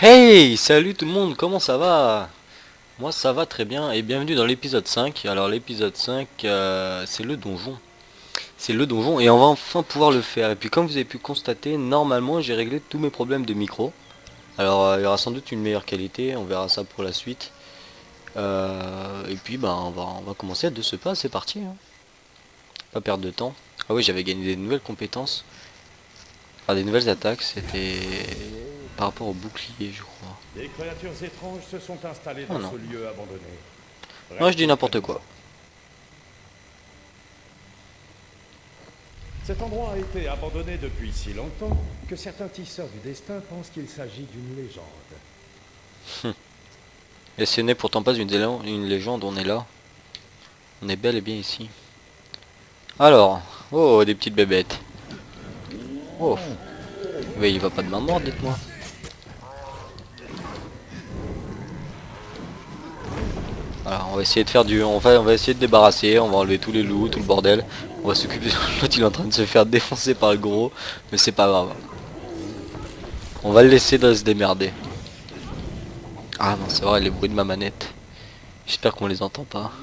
Hey, salut tout le monde, comment ça va? Moi ça va très bien et bienvenue dans l'épisode 5. Alors l'épisode 5, c'est le donjon. C'est le donjon et on va enfin pouvoir le faire. Et puis comme vous avez pu constater, normalement j'ai réglé tous mes problèmes de micro. Alors il y aura sans doute une meilleure qualité, on verra ça pour la suite. Et puis bah on va commencer de ce pas, c'est parti, hein. Pas perdre de temps. Ah oui, j'avais gagné des nouvelles compétences. Enfin des nouvelles attaques, c'était par rapport au bouclier je crois. Des créatures étranges se sont installées Oh dans non. ce lieu abandonné. Moi je dis Restez n'importe quoi. prévenants. Cet endroit a été abandonné depuis si longtemps que certains tisseurs du destin pensent qu'il s'agit d'une légende. Et ce n'est pourtant pas une légende, on est là. On est bel et bien ici. Alors, oh, des petites bébêtes. Oh, mais il va pas de main morte, dites-moi. Alors, on va essayer de faire du... on va essayer de débarrasser, on va enlever tous les loups, tout le bordel. On va s'occuper... L'autre, il est en train de se faire défoncer par le gros, mais c'est pas grave. On va le laisser de se démerder. Ah non, c'est vrai, les bruits de ma manette. J'espère qu'on les entend pas.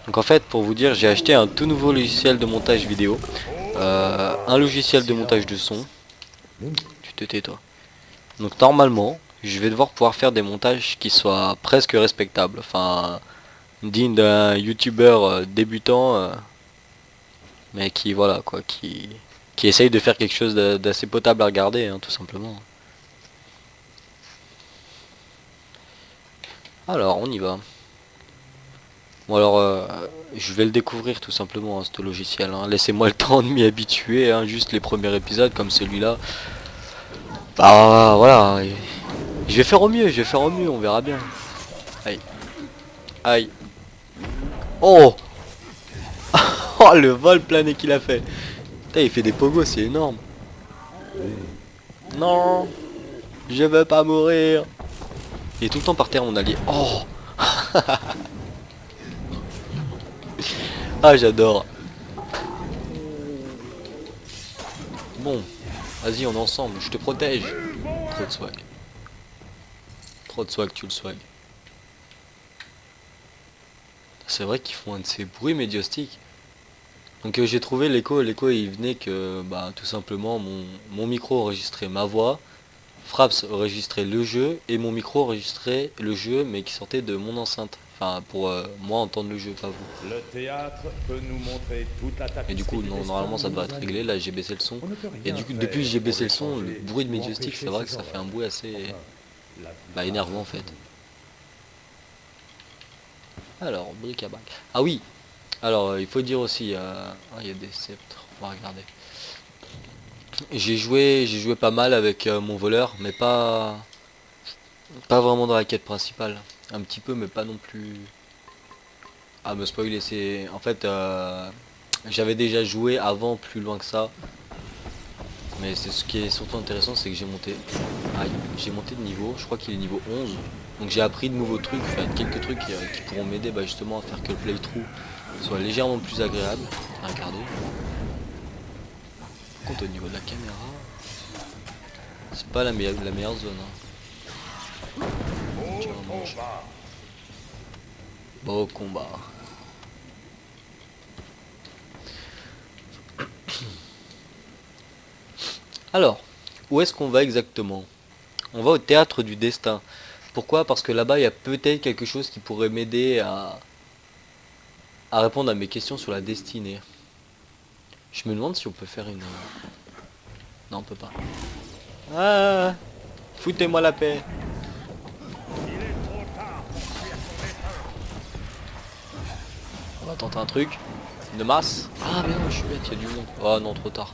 Donc en fait, pour vous dire, j'ai acheté un tout nouveau logiciel de montage vidéo. Un logiciel de montage de son. Tu te tais toi. Donc normalement, je vais devoir pouvoir faire des montages qui soient presque respectables. Enfin, digne d'un youtubeur débutant, mais qui voilà quoi, qui essaye de faire quelque chose d'assez potable à regarder, hein, tout simplement. Alors, on y va. Bon alors, je vais le découvrir tout simplement, hein, ce logiciel, hein. Laissez-moi le temps de m'y habituer, hein, juste les premiers épisodes comme celui-là. Bah voilà, je vais faire au mieux, je vais faire au mieux, on verra bien. Aïe, aïe. Oh, oh le vol plané qu'il a fait. Putain, il fait des pogos, c'est énorme. Non, je veux pas mourir. Il est tout le temps par terre, mon allié. Oh, ah j'adore. Bon, vas-y, on est ensemble, je te protège. Trop de swag. Trop de swag, tu le swag. C'est vrai qu'ils font un de ces bruits médiastiques. Donc j'ai trouvé l'écho il venait que bah, tout simplement mon micro enregistrait ma voix, Fraps enregistrait le jeu et mon micro enregistrait le jeu mais qui sortait de mon enceinte. Enfin pour moi entendre le jeu, pas vous. Le théâtre peut nous montrer toute la Et du tapisserie coup du non, destin normalement où ça nous devrait être réglé, allons. là j'ai baissé le son. On ne peut Et rien du coup depuis que faire j'ai pour baissé les le son, le changer bruit de ou médiastique c'est empêcher vrai que ces ça fait un horreurs. bruit assez Enfin, la bah, plupart énervant en d'entre fait. nous. Alors, bric à brac. Ah oui, alors il faut dire aussi, il y a des sceptres, on va regarder. J'ai joué pas mal avec mon voleur, mais pas vraiment dans la quête principale. Un petit peu, mais pas non plus. Ah, me spoiler, c'est. En fait, j'avais déjà joué avant plus loin que ça. Mais c'est ce qui est surtout intéressant, c'est que j'ai monté. Aïe, j'ai monté de niveau, je crois qu'il est niveau 11. Donc j'ai appris de nouveaux trucs, enfin, quelques trucs qui pourront m'aider bah, justement à faire que le playthrough soit légèrement plus agréable à regarder. Par contre, au niveau de la caméra, c'est pas la meilleure zone, hein. Tiens, mange. Beau combat. Alors, où est-ce qu'on va exactement? On va au théâtre du destin. Pourquoi? Parce que là-bas, il y a peut-être quelque chose qui pourrait m'aider à répondre à mes questions sur la destinée. Je me demande si on peut faire une... Non, on peut pas. Ah, foutez-moi la paix. On va tenter un truc. De masse. Ah, mais non, je suis bête, il y a du monde. Oh non, trop tard.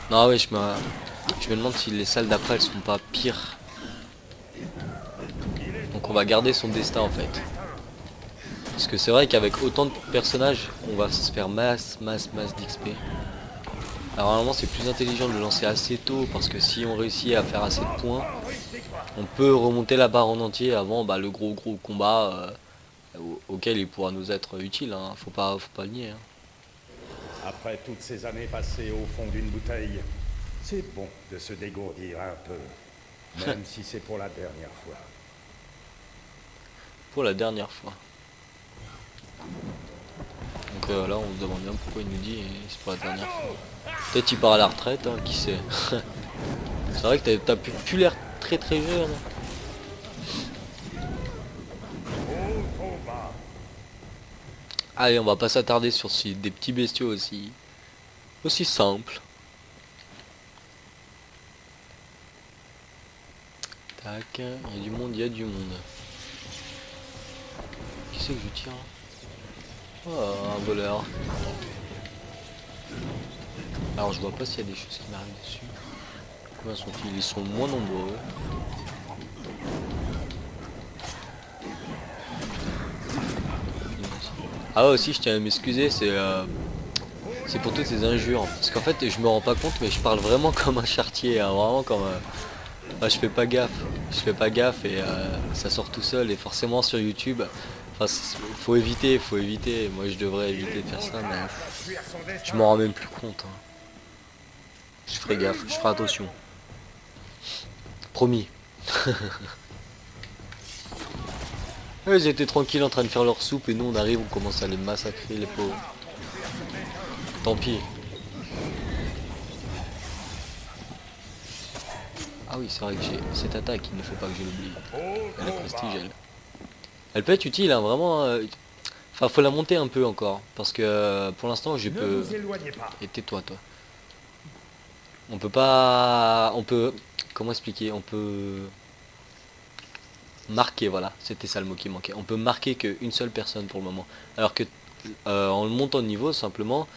Non, oui, je me demande si les salles d'après, elles sont pas pires. Donc on va garder son destin, en fait. Parce que c'est vrai qu'avec autant de personnages, on va se faire masse d'XP. Alors normalement c'est plus intelligent de le lancer assez tôt parce que si on réussit à faire assez de points, on peut remonter la barre en entier avant bah, le gros combat auquel il pourra nous être utile, hein. Faut pas le nier, hein. Après toutes ces années passées au fond d'une bouteille, C'est bon de se dégourdir un peu, même si c'est pour la dernière fois. Pour la dernière fois. Donc là, on se demande bien pourquoi il nous dit c'est pour la dernière fois. Peut-être il part à la retraite, hein, qui sait. C'est vrai que t'as plus l'air très très jeune. Allez, on va pas s'attarder sur des petits bestiaux aussi simples. Tac, il y a du monde, il y a du monde. Qui c'est que je tire? Oh, un voleur. Alors je vois pas s'il y a des choses qui m'arrivent dessus. Combien sont-ils? Ils sont moins nombreux. Ah ouais, aussi je tiens à m'excuser, c'est pour toutes ces injures. Parce qu'en fait je me rends pas compte mais je parle vraiment comme un charretier, hein, vraiment comme je fais pas gaffe. Je fais pas gaffe et ça sort tout seul et forcément sur YouTube. Enfin faut éviter. Moi je devrais éviter de faire ça mais je m'en rends même plus compte. Hein. Je ferai gaffe, je ferai attention. Promis. Ouais, ils étaient tranquilles en train de faire leur soupe et nous on arrive, on commence à les massacrer les pauvres. Tant pis. Ah oui c'est vrai que j'ai cette attaque, il ne faut pas que je l'oublie. Elle est prestige elle. Elle peut être utile hein, vraiment. Enfin faut la monter un peu encore. Parce que pour l'instant je peux. Et tais-toi toi. On peut pas. On peut. Comment expliquer? On peut. Marquer, voilà, c'était ça le mot qui manquait. On peut marquer qu'une seule personne pour le moment. Alors que en le montant de niveau, simplement,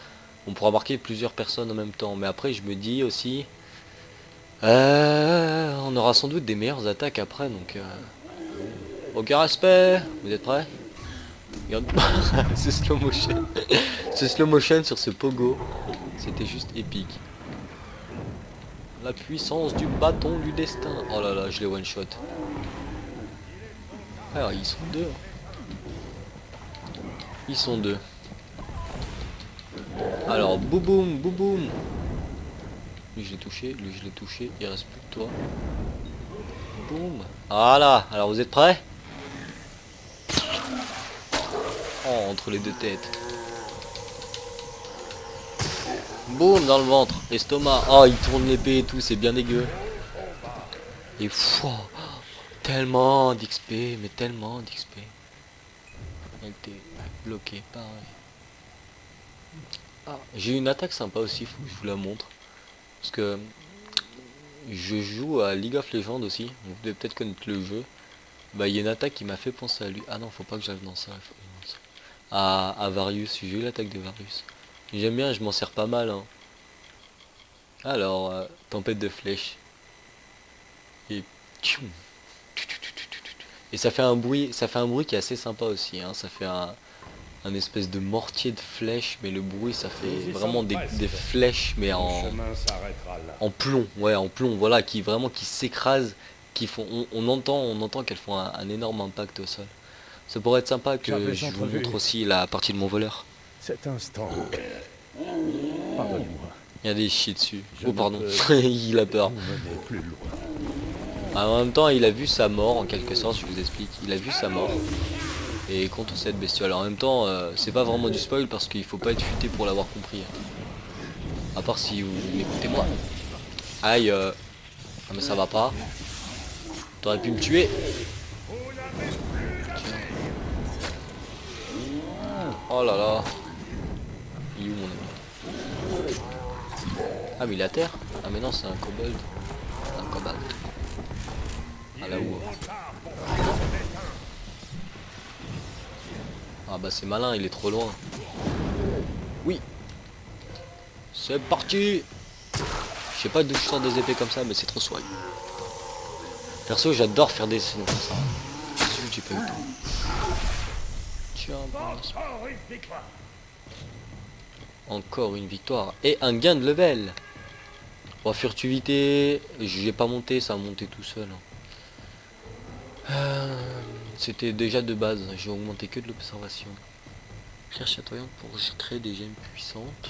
on pourra marquer plusieurs personnes en même temps. Mais après, je me dis aussi, on aura sans doute des meilleures attaques après. Donc, aucun respect. Vous êtes prêts? Regarde, ce slow motion, ce slow motion sur ce pogo, c'était juste épique. La puissance du bâton du destin. Oh là là, je les one shot. Alors, ils sont deux. Ils sont deux. Alors, bouboum, bouboum. Lui je l'ai touché, il reste plus que toi. Boum. Voilà, alors vous êtes prêts? Oh, entre les deux têtes. Boum, dans le ventre, estomac. Oh, il tourne l'épée et tout, c'est bien dégueu. Et fou, tellement d'XP, mais tellement d'XP. Elle était bloquée, pareil. Ah, j'ai une attaque sympa aussi, faut que je vous la montre. Parce que je joue à League of Legends aussi, vous devez peut-être connaître le jeu. Bah il y a une attaque qui m'a fait penser à lui. Ah non, faut pas que j'aille dans ça. À Varius, j'ai eu l'attaque de Varius. J'aime bien, je m'en sers pas mal. Hein. Alors, tempête de flèches. Et et ça fait un bruit qui est assez sympa aussi. Hein. Ça fait un espèce de mortier de flèches, mais le bruit ça fait vraiment des flèches, mais en plomb, ouais, en plomb, voilà, qui s'écrasent, qui font, on entend qu'elles font un énorme impact au sol. Ça pourrait être sympa que je vous montre aussi la partie de mon voleur. Cet instant. Pardonnez-moi. Il y a des chiens dessus. Oh pardon, il a peur. Plus loin. En même temps, il a vu sa mort en quelque sorte, je vous explique. Il a vu sa mort. Et contre cette bestiole. En même temps, c'est pas vraiment du spoil parce qu'il faut pas être futé pour l'avoir compris. À part si vous m'écoutez moi. Aïe, ah mais ça va pas. T'aurais pu me tuer. Oh là là. Il est où mon ami? Ah mais il est à terre. Ah mais non c'est un kobold. Un kobold. Ah là où? Ah bah c'est malin, il est trop loin. Oui. C'est parti. Je sais pas d'où je sors des épées comme ça mais c'est trop swag. Perso j'adore faire des scènes comme ça. J'ai pas eu le temps. Tiens, encore une victoire. Et un gain de level. Bon, furtivité, j'ai pas monté, ça a monté tout seul. C'était déjà de base, j'ai augmenté que de l'observation. Cherche chatoyante pour créer des gemmes puissantes.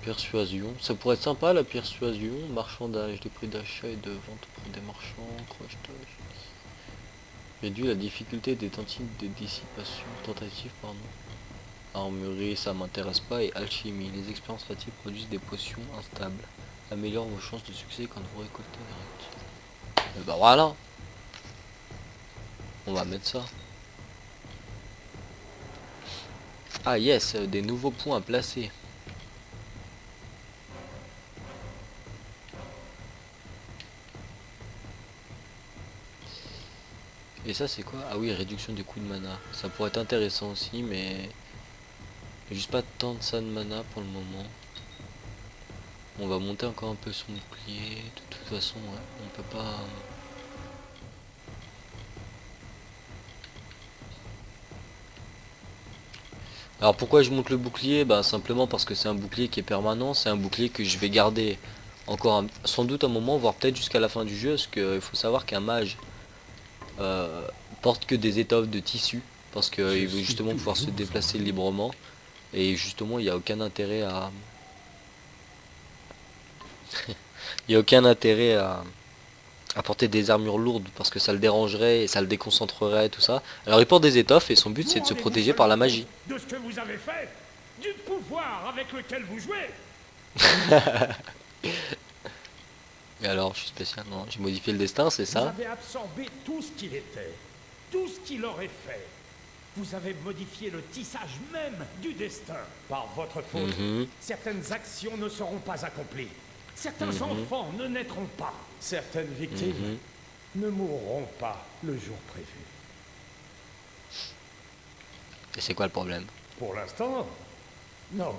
Persuasion. Ça pourrait être sympa la persuasion. Marchandage, les prix d'achat et de vente auprès des marchands. Crochetage. Réduit la difficulté des tentatives de dissipation. Tentative, pardon. Armurerie, ça m'intéresse pas. Et alchimie. Les expériences fatigues produisent des potions instables. Améliore vos chances de succès quand vous récoltez des réactifs. Et bah voilà. On va mettre ça. Ah yes, des nouveaux points à placer. Et ça c'est quoi? Ah oui, réduction des coûts de mana. Ça pourrait être intéressant aussi, mais juste pas tant de ça de mana pour le moment. On va monter encore un peu son bouclier. De toute façon, ouais, on peut pas. Alors pourquoi je monte le bouclier? Bah simplement parce que c'est un bouclier qui est permanent. C'est un bouclier que je vais garder encore sans doute un moment, voire peut-être jusqu'à la fin du jeu. Parce qu'il faut savoir qu'un mage euh, porte que des étoffes de tissu. Parce qu'il veut justement pouvoir se déplacer librement. Et justement, il n'y a aucun intérêt à. Il n'y a aucun intérêt à porter des armures lourdes parce que ça le dérangerait et ça le déconcentrerait, tout ça. Alors il porte des étoffes et son but c'est de se protéger par la magie. De ce que vous avez fait, du pouvoir avec lequel vous jouez. Et alors, je suis spécial, non, j'ai modifié le destin, c'est Vous ça? avez absorbé tout ce qu'il était, tout ce qu'il aurait fait. Vous avez modifié le tissage même du destin. Par votre faute, certaines actions ne seront pas accomplies. Certains enfants ne naîtront pas. Certaines victimes ne mourront pas le jour prévu. Et c'est quoi le problème? Pour l'instant, non.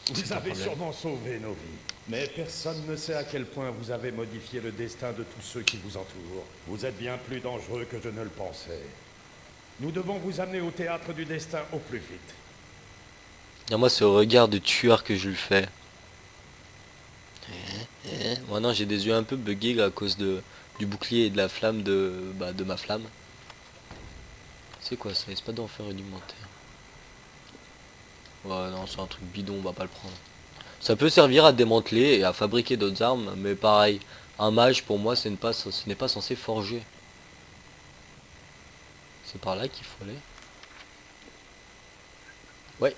C'est Vous un avez problème. sûrement sauvé nos vies. Mais personne ne sait à quel point vous avez modifié le destin de tous ceux qui vous entourent. Vous êtes bien plus dangereux que je ne le pensais. Nous devons vous amener au théâtre du destin au plus vite. Et moi, c'est au regard de tueur que je le fais. Maintenant, j'ai des yeux un peu buggés à cause du bouclier et de la flamme de ma flamme. C'est quoi ça? Espadon d'enfer rudimentaire. Ouais, non, c'est un truc bidon, on va pas le prendre. Ça peut servir à démanteler et à fabriquer d'autres armes, mais pareil, un mage pour moi ce n'est pas censé forger. C'est par là qu'il faut aller. Ouais.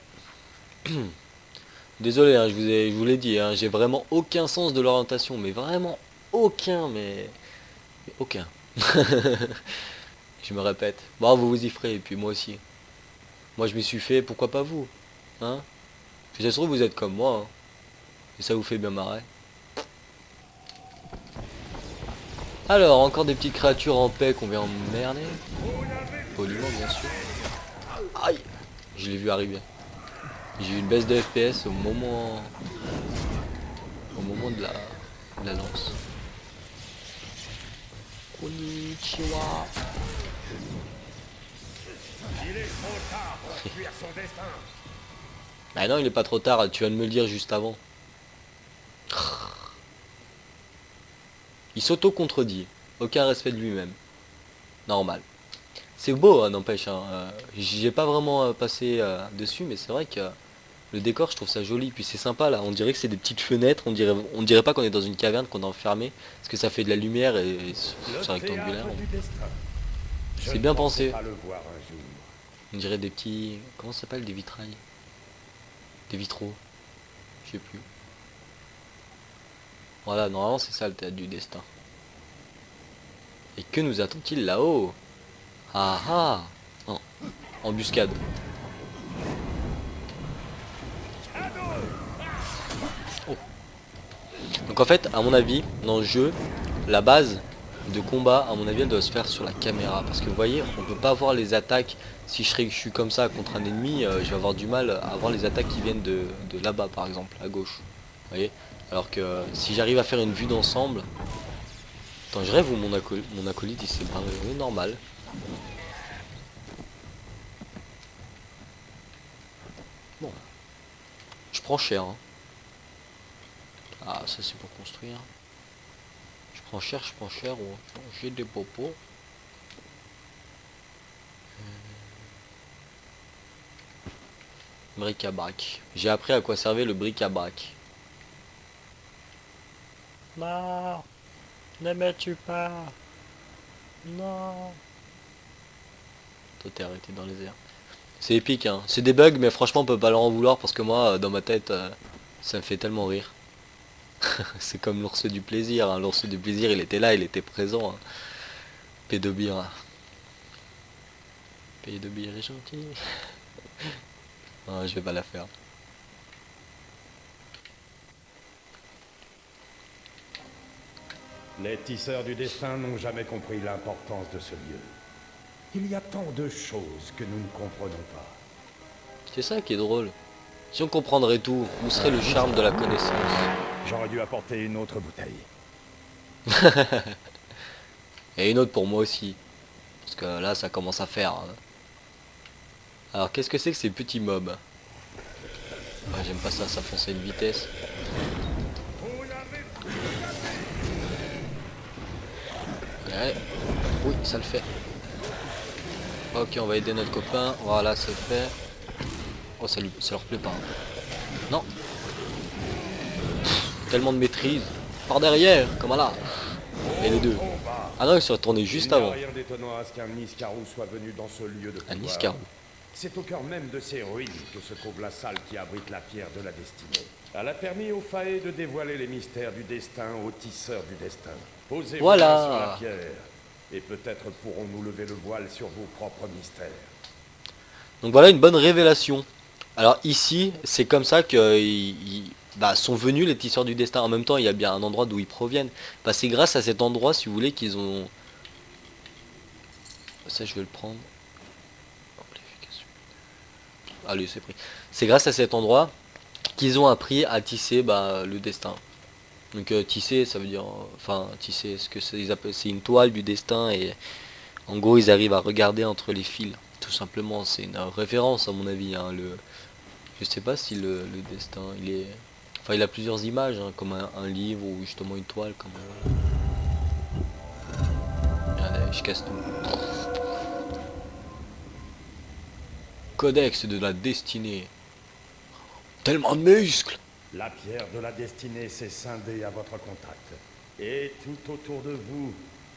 Désolé, hein, je vous l'ai dit, hein, j'ai vraiment aucun sens de l'orientation, mais vraiment aucun, mais aucun. Je me répète. Bon, vous vous y ferez, et puis moi aussi. Moi je m'y suis fait, pourquoi pas vous? Hein? Si ça se trouve vous êtes comme moi, hein, et ça vous fait bien marrer. Alors, encore des petites créatures en paix qu'on vient emmerder. Poliment, bien sûr. Aïe! Je l'ai vu arriver. J'ai eu une baisse de FPS au moment de la lance. Konnichiwa. Il est trop tard pour fuir son destin. Bah non, il est pas trop tard, tu viens de me le dire juste avant. Il s'auto-contredit. Aucun respect de lui-même. Normal. C'est beau, hein, n'empêche. Hein. J'y ai pas vraiment passé dessus, mais c'est vrai que le décor, je trouve ça joli. Puis c'est sympa là. On dirait que c'est des petites fenêtres. On dirait pas qu'on est dans une caverne, qu'on est enfermé. Parce que ça fait de la lumière et c'est rectangulaire. C'est bien pensé. Pas le voir un jour. On dirait des petits. Comment ça s'appelle? Des vitrails. Des vitraux. Je sais plus. Voilà, normalement c'est ça le théâtre du destin. Et que nous attend-il là-haut? Ah ah! Non. Embuscade. Oh. Donc en fait, à mon avis, dans le jeu, la base de combat, à mon avis, elle doit se faire sur la caméra. Parce que vous voyez, on peut pas voir les attaques. Si je suis comme ça contre un ennemi, je vais avoir du mal à voir les attaques qui viennent de là-bas, par exemple, à gauche. Vous voyez? Alors que si j'arrive à faire une vue d'ensemble... Attends, je rêve où mon acolyte il s'est barré. Oui, normal. Bon. Je prends cher. Hein. Ah, ça c'est pour construire. Je prends cher. Oh, j'ai des popos. Bric-à-brac. J'ai appris à quoi servait le bric-à-brac. Non, ne me tue pas. Non. Toi t'es arrêté dans les airs. C'est épique, hein. C'est des bugs, mais franchement on peut pas leur en vouloir parce que moi, dans ma tête, ça me fait tellement rire. C'est comme l'ours du plaisir, hein. L'ours du plaisir, il était là, il était présent, hein. Pédobir. Pédobir est gentil. Non, je vais pas la faire. Les tisseurs du destin n'ont jamais compris l'importance de ce lieu. Il y a tant de choses que nous ne comprenons pas. C'est ça qui est drôle. Si on comprendrait tout, où serait le charme de la connaissance? J'aurais dû apporter une autre bouteille. Et une autre pour moi aussi. Parce que là, ça commence à faire, hein. Alors, qu'est-ce que c'est que ces petits mobs? Ouais, j'aime pas ça, ça fonce à une vitesse. Ouais. Oui, ça le fait. Ok, on va aider notre copain. Voilà, c'est fait. Oh, ça leur plaît pas, hein. Non. Tellement de maîtrise. Par derrière, comme là. Et les deux. Ah non, ils sont retournés juste avant. Il n'y a rien d'étonnant à ce qu'un Niskaru soit venu dans ce lieu de pouvoir. Un Niskaru. C'est au cœur même de ces ruines que se trouve la salle qui abrite la pierre de la destinée. Elle a permis aux Fae de dévoiler les mystères du destin aux tisseurs du destin. Posez-vous Voilà. sur la pierre, et peut-être pourrons-nous lever le voile sur vos propres mystères. Donc voilà une bonne révélation. Alors ici, c'est comme ça que sont venus les tisseurs du destin. En même temps, il y a bien un endroit d'où ils proviennent. Bah, c'est grâce à cet endroit, si vous voulez, qu'ils ont... Ça, je vais le prendre. Allez, c'est pris. C'est grâce à cet endroit qu'ils ont appris à tisser le destin. Donc tisser, ça veut dire... Enfin, tisser, ce que ils appellent, c'est une toile du destin. Et en gros, ils arrivent à regarder entre les fils. Tout simplement, c'est une référence à mon avis, hein, je sais pas si le destin, il est... Enfin, il a plusieurs images, hein, comme un livre ou justement une toile, comme... Regardez, je casse tout. Codex de la destinée. Tellement de muscles. La pierre de la destinée s'est scindée à votre contact. Et tout autour de vous,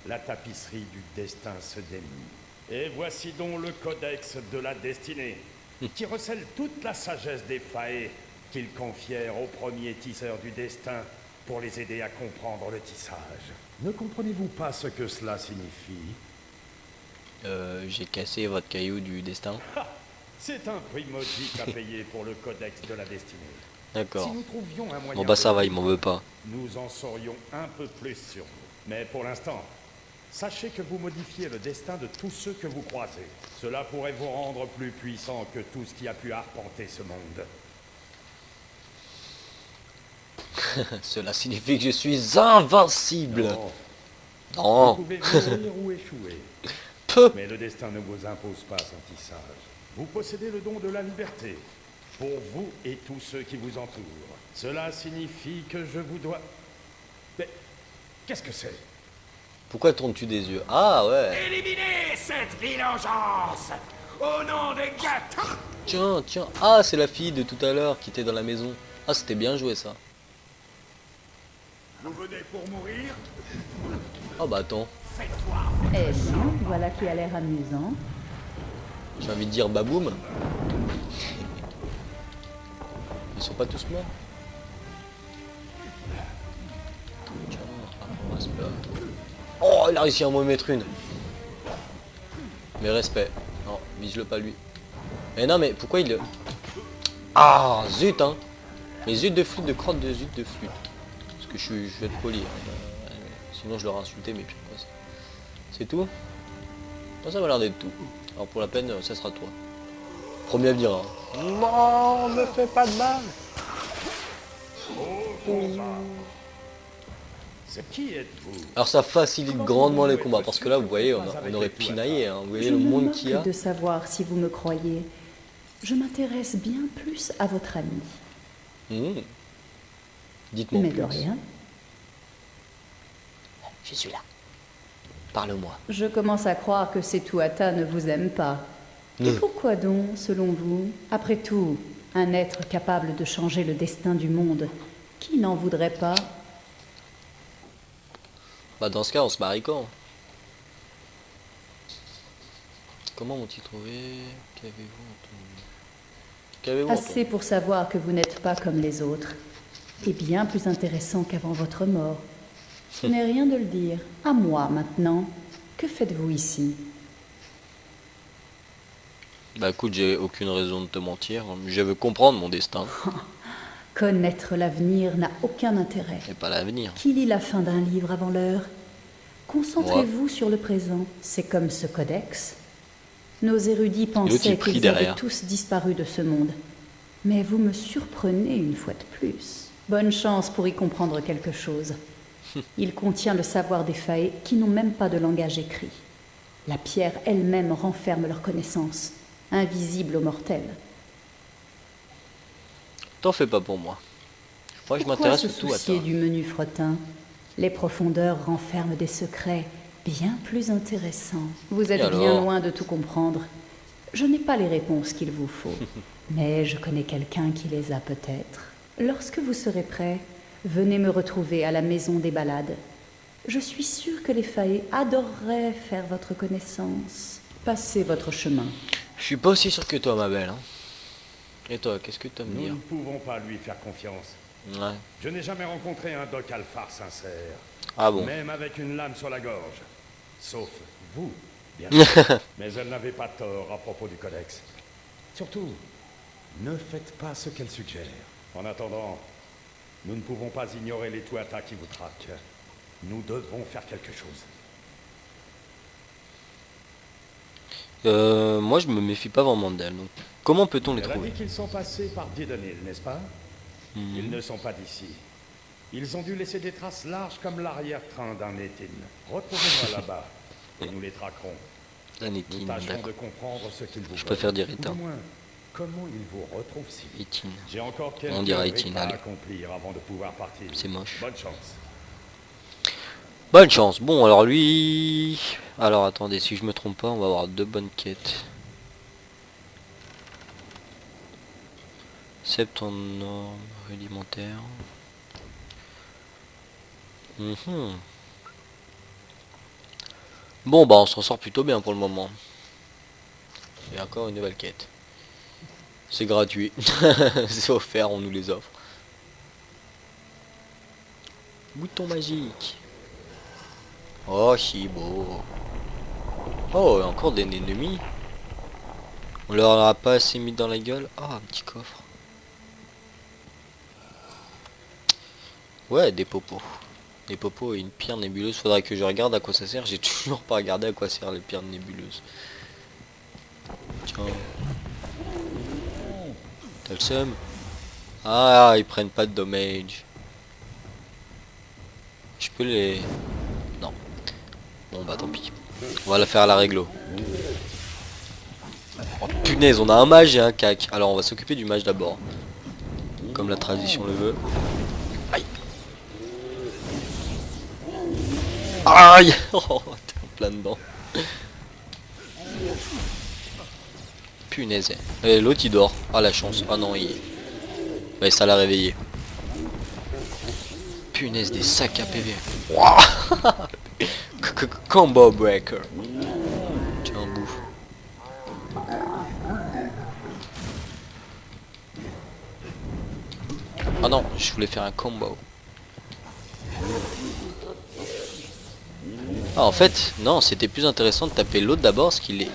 la tapisserie du destin se délie. Et voici donc le codex de la destinée, qui recèle toute la sagesse des Fae qu'ils confièrent aux premiers tisseurs du destin pour les aider à comprendre le tissage. Ne comprenez-vous pas ce que cela signifie? J'ai cassé votre caillou du destin. C'est un prix modique à payer pour le codex de la destinée. D'accord. Si nous trouvions un moyen Bon bah ça va, de il m'en veut pas. nous en saurions un peu plus sur vous. Mais pour l'instant, sachez que vous modifiez le destin de tous ceux que vous croisez. Cela pourrait vous rendre plus puissant que tout ce qui a pu arpenter ce monde. Cela signifie que je suis invincible. Non. Non. Vous pouvez mourir ou échouer. Peu. Mais le destin ne vous impose pas son tissage. Vous possédez le don de la liberté. Pour vous et tous ceux qui vous entourent. Cela signifie que je vous dois... Mais qu'est-ce que c'est? Pourquoi tournes-tu des yeux? Ah ouais. Éliminez cette vengeance au nom de Gath. Tiens, tiens. Ah, c'est la fille de tout à l'heure qui était dans la maison. Ah, c'était bien joué ça. Vous venez pour mourir? Ah bah attends. Eh bien, voilà qui a l'air amusant. J'ai envie de dire baboum. Ils sont pas tous morts. Tiens, oh, il a réussi à me mettre une. Mais respect. Non, vise-le pas lui. Mais non, mais pourquoi il... Ah, zut, hein. Mais zut de flûte, de crotte de zut de flûte. Parce que je vais être poli. Hein. Sinon, je l'aurais insulté, mais puis quoi, c'est tout. Bon, ça m'a l'air d'être tout. Alors pour la peine, ça sera toi. Premier à me dire. Hein. Non, me fais pas de mal. C'est qui êtes-vous? Alors ça facilite grandement les combats parce que là vous voyez on aurait pinaillé, hein. Vous voyez Je le me monde qu'il y a. moque de savoir si vous me croyez. Je m'intéresse bien plus à votre ami. Mmh. Dites-moi Mais plus. de rien. Je suis là. Parle-moi. Je commence à croire que Setuata ne vous aime pas. Et pourquoi donc, selon vous? Après tout, un être capable de changer le destin du monde, qui n'en voudrait pas? Bah dans ce cas, on se marie quand? Comment m'ont-ils trouvé? Qu'avez-vous entendu? Qu'avez-vous Assez entendu? pour savoir que vous n'êtes pas comme les autres. Et bien plus intéressant qu'avant votre mort. Ce n'est rien de le dire. À moi maintenant. Que faites-vous ici? Bah écoute, j'ai aucune raison de te mentir. Je veux comprendre mon destin, Connaître l'avenir n'a aucun intérêt. et pas l'avenir. Qui lit la fin d'un livre avant l'heure? Moi. Concentrez-vous sur le présent. C'est comme ce codex. Nos érudits Et l'autre, il pensaient prie qu'ils avaient derrière. tous disparu de ce monde. Mais vous me surprenez une fois de plus. Bonne chance pour y comprendre quelque chose. Il contient le savoir des Fae qui n'ont même pas de langage écrit. La pierre elle-même renferme leur connaissance, invisible aux mortels. T'en fais pas pour moi. Moi, je Pourquoi m'intéresse se surtout à soucier toi. du menu frottin? Les profondeurs renferment des secrets bien plus intéressants. Vous êtes Et bien alors? loin de tout comprendre. Je n'ai pas les réponses qu'il vous faut, mais je connais quelqu'un qui les a peut-être. Lorsque vous serez prêt, venez me retrouver à la maison des balades. Je suis sûre que les Fae adoreraient faire votre connaissance. Passez votre chemin. Je suis pas aussi sûr que toi, ma belle. Hein. Et toi, qu'est-ce que tu as à me Nous dire? ne pouvons pas lui faire confiance. Ouais. Je n'ai jamais rencontré un Doc Alphar sincère. Ah bon? Même avec une lame sur la gorge. Sauf vous, bien sûr. Mais elle n'avait pas tort à propos du codex. Surtout, ne faites pas ce qu'elle suggère. En attendant, nous ne pouvons pas ignorer les Tuatha qui vous traquent. Nous devons faire quelque chose. Moi, je me méfie pas vraiment d'elle. Donc, comment peut-on les Elle a trouver? dit qu'ils sont passés par Didenil, n'est-ce pas? Mhm. Ils ne sont pas d'ici. Ils ont dû laisser des traces larges comme l'arrière-train d'un Étine. Retrouvez-moi là-bas et nous les traquerons. Un Nous Étine, tâcherons d'accord. de comprendre ce qu'ils vous Je veulent. préfère dire Ou éteint. du moins, comment ils vous retrouvent si vite. Étine. J'ai encore quelques On dirait rites Étine, à allez. accomplir avant de pouvoir partir. C'est moche. Bonne chance. Bonne chance. Bon, alors lui... Alors, attendez, si je me trompe pas, on va avoir deux bonnes quêtes. Sept en normes rudimentaires. Mhm. Bon, bah, on s'en sort plutôt bien pour le moment. Et encore une nouvelle quête. C'est gratuit. C'est offert, on nous les offre. Bouton magique. Oh, si beau. Oh, et encore des ennemis. On leur a pas assez mis dans la gueule. Ah, un petit coffre. Ouais, des popos. Des popos et une pierre nébuleuse. Faudrait que je regarde à quoi ça sert. J'ai toujours pas regardé à quoi servent les pierres nébuleuses. Tiens. T'as le seum? Ah, ils prennent pas de dommage. Je peux les... Non. Bon bah tant pis. On va la faire à la réglo. Oh punaise, on a un mage et un cac. Alors on va s'occuper du mage d'abord. Comme la tradition le veut. Aïe. Aïe. Oh, t'es en plein dedans. Punaise. Et l'autre il dort. Ah la chance. Ah non, il... Ouais, ça l'a réveillé. Punaise, des sacs à PV. Wouah. Combo breaker. Tiens, bouffe. Ah non, je voulais faire un combo. Ah en fait, non, c'était plus intéressant de taper l'autre d'abord parce qu'il est...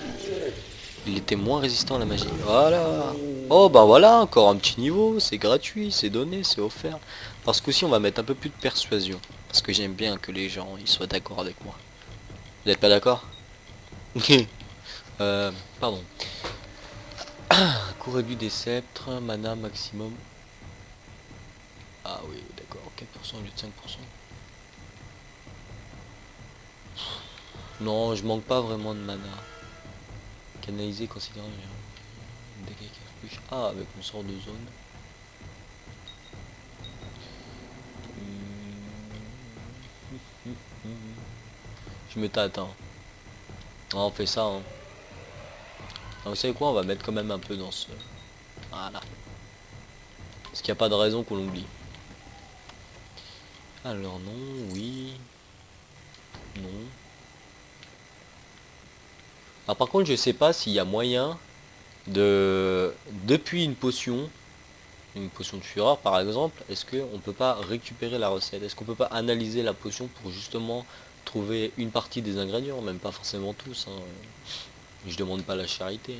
Il était moins résistant à la magie. Voilà. Oh bah voilà, encore un petit niveau, c'est gratuit, c'est donné, c'est offert. Parce qu'aussi on va mettre un peu plus de persuasion. Parce que j'aime bien que les gens ils soient d'accord avec moi. Vous n'êtes pas d'accord? Pardon. Cours réduit des sceptres, mana maximum. Ah oui, d'accord, 4% au lieu de 5%. Non, je manque pas vraiment de mana. Canaliser, considérant dégâts qui affichent. Ah, avec mon sort de zone. Je me tâte, hein. Ah, on fait ça, hein. Ah, vous savez quoi, on va mettre quand même un peu dans ce... Voilà. Parce qu'il n'y a pas de raison qu'on l'oublie. Alors non, oui. Non. Alors par contre, je sais pas s'il y a moyen de... Depuis une potion de fureur par exemple, est-ce qu'on peut pas récupérer la recette? Est-ce qu'on peut pas analyser la potion pour justement trouver une partie des ingrédients? Même pas forcément tous, hein. Je demande pas la charité,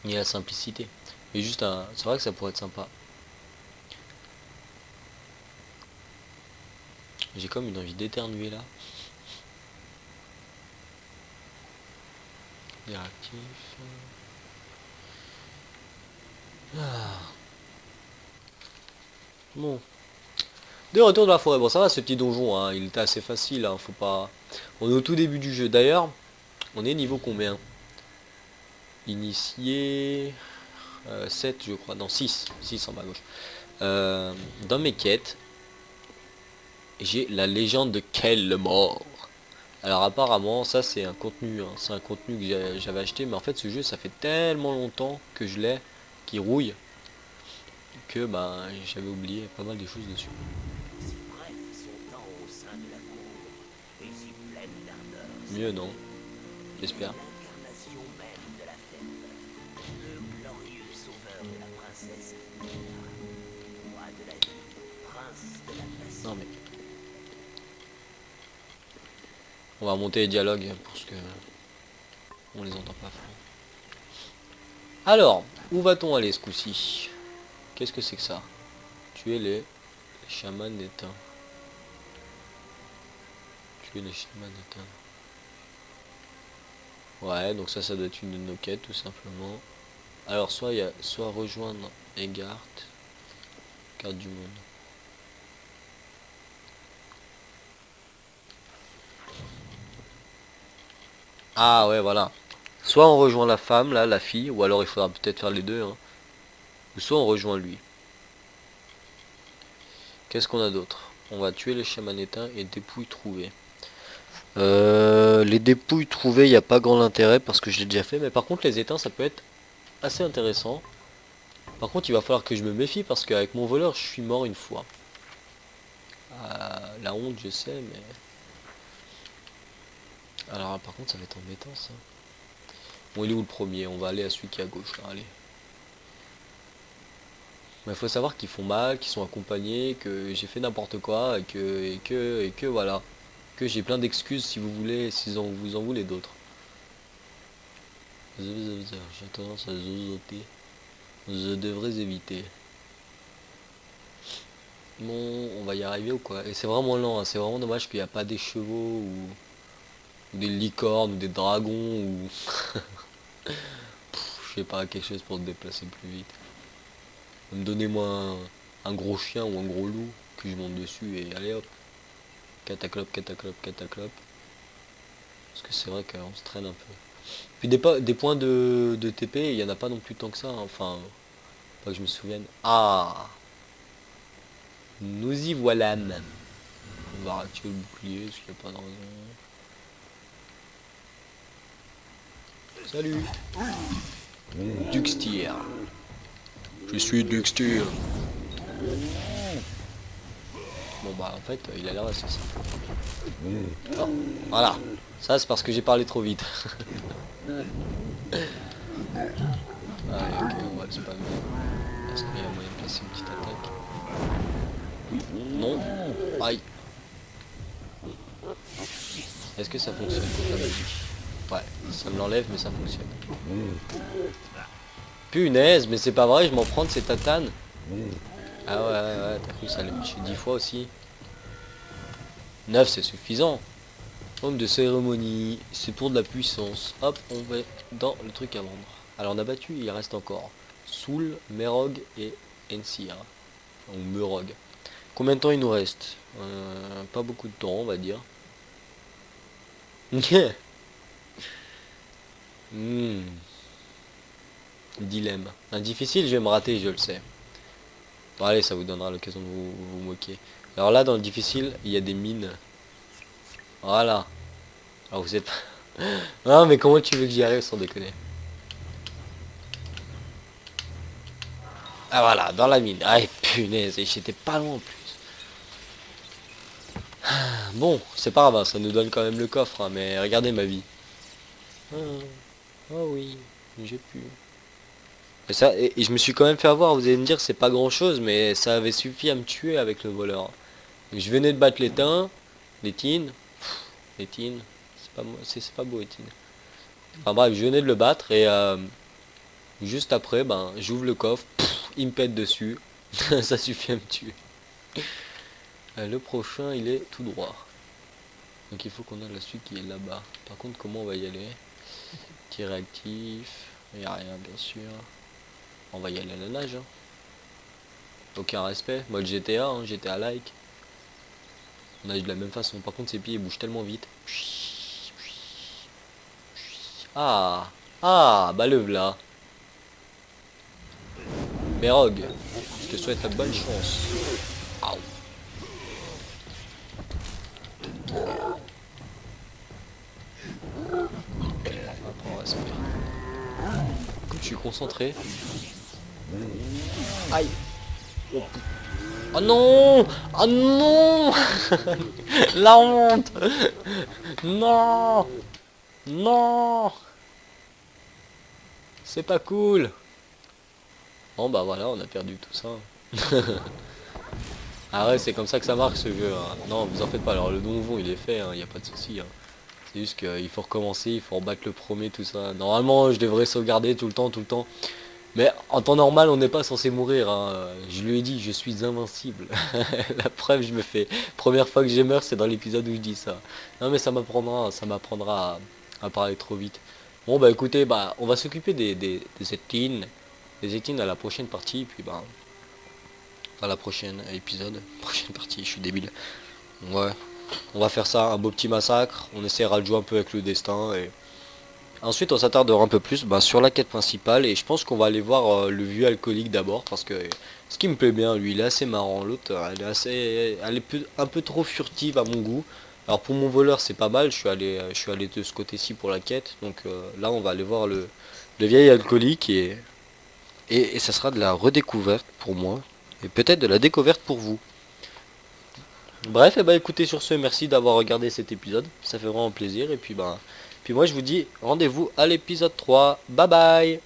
ni la simplicité. Mais juste un... C'est vrai que ça pourrait être sympa. J'ai comme une envie d'éternuer là. Réactif. Ah. Bon. De retour de la forêt. Bon, ça va ce petit donjon, hein. Il était assez facile, hein. Faut pas... On est au tout début du jeu. D'ailleurs, on est niveau combien? Initié... 7 je crois. Non, 6. 6 en bas à gauche. Dans mes quêtes, j'ai la légende de Kel le mort. Alors apparemment, ça c'est un contenu, hein. C'est un contenu que j'avais acheté. Mais en fait, ce jeu, ça fait tellement longtemps que je l'ai, qui rouille, que bah, j'avais oublié pas mal de choses dessus. Mieux non, j'espère. Non mais... On va monter les dialogues parce que on les entend pas. Alors, où va-t-on aller ce coup-ci? Qu'est-ce que c'est que ça? Tuer les chamans éteints. Tuer les chamans éteints. Ouais, donc ça doit être une de nos quêtes tout simplement. Alors soit il y a soit rejoindre Egart, carte du monde. Ah ouais, voilà. Soit on rejoint la femme là, la fille, ou alors il faudra peut-être faire les deux, hein. Ou soit on rejoint lui. Qu'est-ce qu'on a d'autre? On va tuer les chamans éteints et dépouilles trouvées. Les dépouilles trouvées, il n'y a pas grand intérêt parce que je l'ai déjà fait. Mais par contre les éteints, ça peut être assez intéressant. Par contre il va falloir que je me méfie parce qu'avec mon voleur, je suis mort une fois. La honte, je sais, mais... Alors par contre ça va être embêtant ça. Bon, il est où le premier? On va aller à celui qui est à gauche là, allez. Mais il faut savoir qu'ils font mal, qu'ils sont accompagnés, que j'ai fait n'importe quoi et que voilà. Que j'ai plein d'excuses si vous voulez, si vous en voulez d'autres. J'ai tendance à zozoter. Je devrais éviter. Bon, on va y arriver ou quoi? Et c'est vraiment lent, hein. C'est vraiment dommage qu'il n'y a pas des chevaux ou des licornes ou des dragons ou... Je sais pas, quelque chose pour te déplacer plus vite. Donnez-moi un gros chien ou un gros loup que je monte dessus et allez hop. Cataclope, cataclope, cataclope. Parce que c'est vrai qu'on se traîne un peu. Puis des points de TP, il n'y en a pas non plus tant que ça, hein. Enfin, pas que je me souvienne. Ah, nous y voilà même. On va retirer le bouclier, parce qu'il n'y a pas de raison. Salut Duxtir. Je suis Duxtir. Bon bah en fait il a l'air assez simple. Oh, voilà. Ça c'est parce que j'ai parlé trop vite. Allez, ok, on va le spammer. Est-ce qu'il y a moyen de placer une petite attaque? Oui, non. Aïe. Est-ce que ça fonctionne contre la magie? Ouais, ça me l'enlève mais ça fonctionne. Punaise, mais c'est pas vrai, je m'en prends de ces tatanes. Ah ouais, t'as cru ça allait me tuer 10 fois aussi. 9 c'est suffisant. Homme de cérémonie, c'est pour de la puissance. Hop, on va dans le truc à vendre. Alors on a battu, il reste encore Soul, Merog et Ensir. Ou Merog. Combien de temps il nous reste? Pas beaucoup de temps, on va dire. Dilemme. Un difficile, je vais me rater, je le sais. Bon allez, ça vous donnera l'occasion de vous moquer. Alors là, dans le difficile, il y a des mines. Voilà. Alors vous êtes... Non mais comment tu veux que j'y arrive sans déconner? Ah voilà, dans la mine. Ah punaise, et j'étais pas loin en plus. Bon, c'est pas grave, hein, ça nous donne quand même le coffre, hein, mais regardez ma vie. Ah, oh oui, j'ai pu. Et ça, et je me suis quand même fait avoir, vous allez me dire c'est pas grand chose, mais ça avait suffi à me tuer avec le voleur. Donc, je venais de battre l'étine, c'est pas, c'est pas beau étine. Enfin bref, je venais de le battre et juste après, ben, j'ouvre le coffre, il me pète dessus, ça suffit à me tuer. Le prochain, il est tout droit. Donc il faut qu'on ait la suite qui est là-bas. Par contre, comment on va y aller? Tir actif, il n'y a rien bien sûr. On va y aller à la nage. Hein. Aucun respect, mode GTA, hein, GTA like. On nage de la même façon. Par contre, ses pieds ils bougent tellement vite. Ah, bah le v'là. Merog, je te souhaite la bonne chance. Aouh. Apprends respect. Comme je suis concentré. Aïe. Oh non! Oh non! La honte! Non! Non! C'est pas cool! Bon bah voilà, on a perdu tout ça. Ah ouais, c'est comme ça que ça marche ce jeu. Hein. Non, vous en faites pas. Alors le donjon il est fait, il n'y a pas de souci. Hein. C'est juste qu'il faut recommencer, il faut rebattre le premier, tout ça. Normalement, je devrais sauvegarder tout le temps, tout le temps. Mais en temps normal, on n'est pas censé mourir. Hein. Je lui ai dit, je suis invincible. La preuve, je me fais. Première fois que je meurs, c'est dans l'épisode où je dis ça. Non, mais ça m'apprendra à parler trop vite. Bon, bah écoutez, bah on va s'occuper des étines. Des étines à la prochaine partie, puis bah. Enfin, la prochaine épisode. Prochaine partie, je suis débile. Ouais. On va faire ça, un beau petit massacre. On essaiera de jouer un peu avec le destin et. Ensuite, on s'attardera un peu plus sur la quête principale et je pense qu'on va aller voir le vieux alcoolique d'abord parce que ce qui me plaît bien, lui, il est assez marrant. L'autre, elle est un peu trop furtive à mon goût. Alors pour mon voleur, c'est pas mal. Je suis allé de ce côté-ci pour la quête. Donc là, on va aller voir le vieil alcoolique et ça sera de la redécouverte pour moi et peut-être de la découverte pour vous. Bref, et bah écoutez sur ce, merci d'avoir regardé cet épisode. Ça fait vraiment plaisir et puis moi je vous dis rendez-vous à l'épisode 3. Bye bye.